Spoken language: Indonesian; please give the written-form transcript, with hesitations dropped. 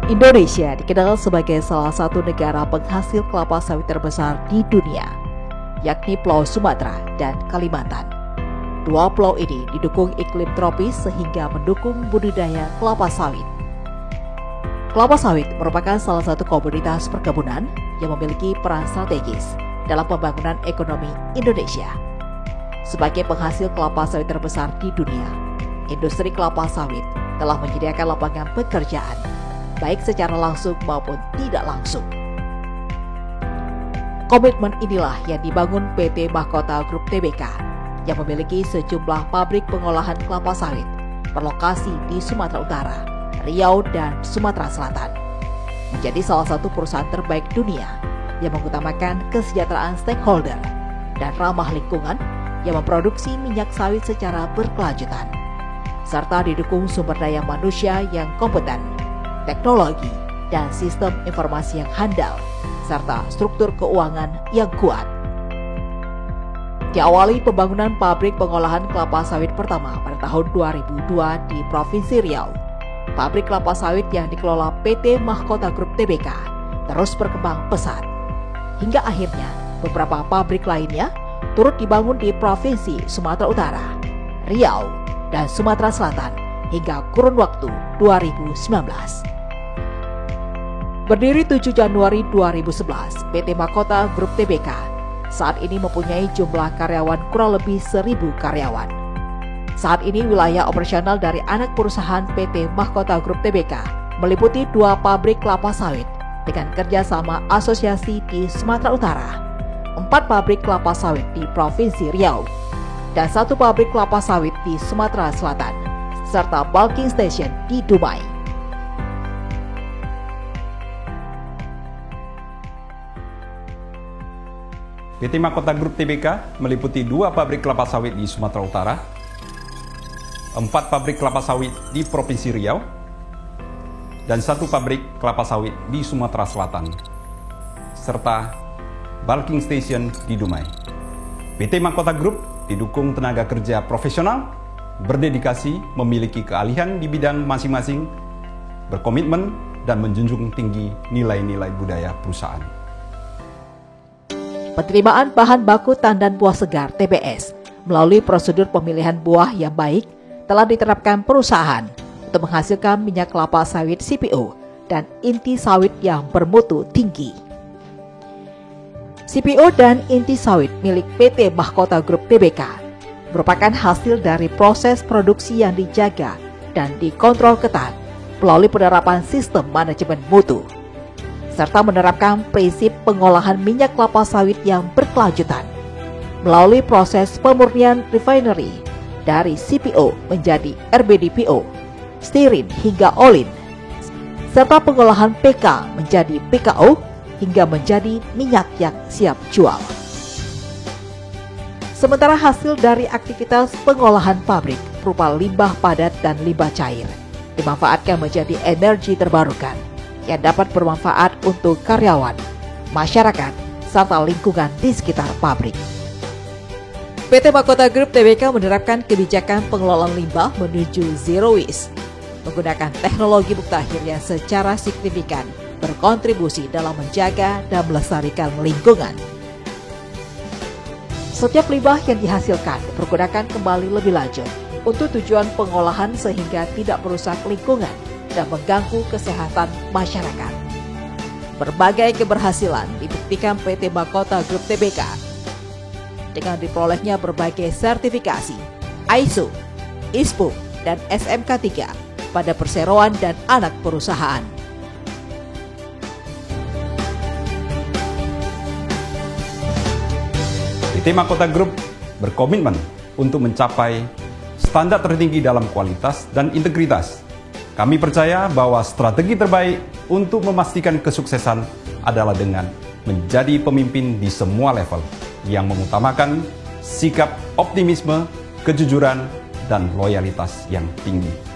Indonesia dikenal sebagai salah satu negara penghasil kelapa sawit terbesar di dunia, yakni Pulau Sumatera dan Kalimantan. Dua pulau ini didukung iklim tropis sehingga mendukung budidaya kelapa sawit. Kelapa sawit merupakan salah satu komoditas perkebunan yang memiliki peran strategis dalam pembangunan ekonomi Indonesia. Sebagai penghasil kelapa sawit terbesar di dunia, industri kelapa sawit telah menyediakan lapangan pekerjaan, baik secara langsung maupun tidak langsung. Komitmen inilah yang dibangun PT Mahkota Group Tbk yang memiliki sejumlah pabrik pengolahan kelapa sawit berlokasi di Sumatera Utara, Riau, dan Sumatera Selatan. Menjadi salah satu perusahaan terbaik dunia yang mengutamakan kesejahteraan stakeholder dan ramah lingkungan yang memproduksi minyak sawit secara berkelanjutan, serta didukung sumber daya manusia yang kompeten, teknologi, dan sistem informasi yang handal, serta struktur keuangan yang kuat. Diawali pembangunan pabrik pengolahan kelapa sawit pertama pada tahun 2002 di Provinsi Riau, pabrik kelapa sawit yang dikelola PT Mahkota Group Tbk terus berkembang pesat. Hingga akhirnya beberapa pabrik lainnya turut dibangun di Provinsi Sumatera Utara, Riau, dan Sumatera Selatan hingga kurun waktu 2019. Berdiri 7 Januari 2011, PT Mahkota Group Tbk saat ini mempunyai jumlah karyawan kurang lebih 1.000 karyawan. Saat ini wilayah operasional dari anak perusahaan PT Mahkota Group Tbk meliputi 2 pabrik kelapa sawit dengan kerjasama asosiasi di Sumatera Utara, 4 pabrik kelapa sawit di Provinsi Riau, dan 1 pabrik kelapa sawit di Sumatera Selatan, serta bulking station di Dumai. PT Mahkota Group Tbk meliputi 2 pabrik kelapa sawit di Sumatera Utara, 4 pabrik kelapa sawit di Provinsi Riau, dan 1 pabrik kelapa sawit di Sumatera Selatan, serta bulking station di Dumai. PT Mahkota Group didukung tenaga kerja profesional, berdedikasi, memiliki keahlian di bidang masing-masing, berkomitmen, dan menjunjung tinggi nilai-nilai budaya perusahaan. Penerimaan bahan baku tandan buah segar TBS melalui prosedur pemilihan buah yang baik telah diterapkan perusahaan untuk menghasilkan minyak kelapa sawit CPO dan inti sawit yang bermutu tinggi. CPO dan inti sawit milik PT Mahkota Group Tbk merupakan hasil dari proses produksi yang dijaga dan dikontrol ketat melalui penerapan sistem manajemen mutu, serta menerapkan prinsip pengolahan minyak kelapa sawit yang berkelanjutan melalui proses pemurnian refinery dari CPO menjadi RBDPO, stirin hingga olin, serta pengolahan PK menjadi PKO hingga menjadi minyak yang siap jual. Sementara hasil dari aktivitas pengolahan pabrik berupa limbah padat dan limbah cair dimanfaatkan menjadi energi terbarukan yang dapat bermanfaat untuk karyawan, masyarakat, serta lingkungan di sekitar pabrik. PT Mahkota Group Tbk menerapkan kebijakan pengelolaan limbah menuju zero waste, menggunakan teknologi muktahir yang secara signifikan berkontribusi dalam menjaga dan melestarikan lingkungan. Setiap limbah yang dihasilkan dipergunakan kembali lebih lanjut untuk tujuan pengolahan sehingga tidak merusak lingkungan dan mengganggu kesehatan masyarakat. Berbagai keberhasilan dibuktikan PT Mahkota Group Tbk dengan diperolehnya berbagai sertifikasi ISO, ISPO, dan SMK 3 pada perseroan dan anak perusahaan. PT Mahkota Group berkomitmen untuk mencapai standar tertinggi dalam kualitas dan integritas. Kami percaya bahwa strategi terbaik untuk memastikan kesuksesan adalah dengan menjadi pemimpin di semua level yang mengutamakan sikap optimisme, kejujuran, dan loyalitas yang tinggi.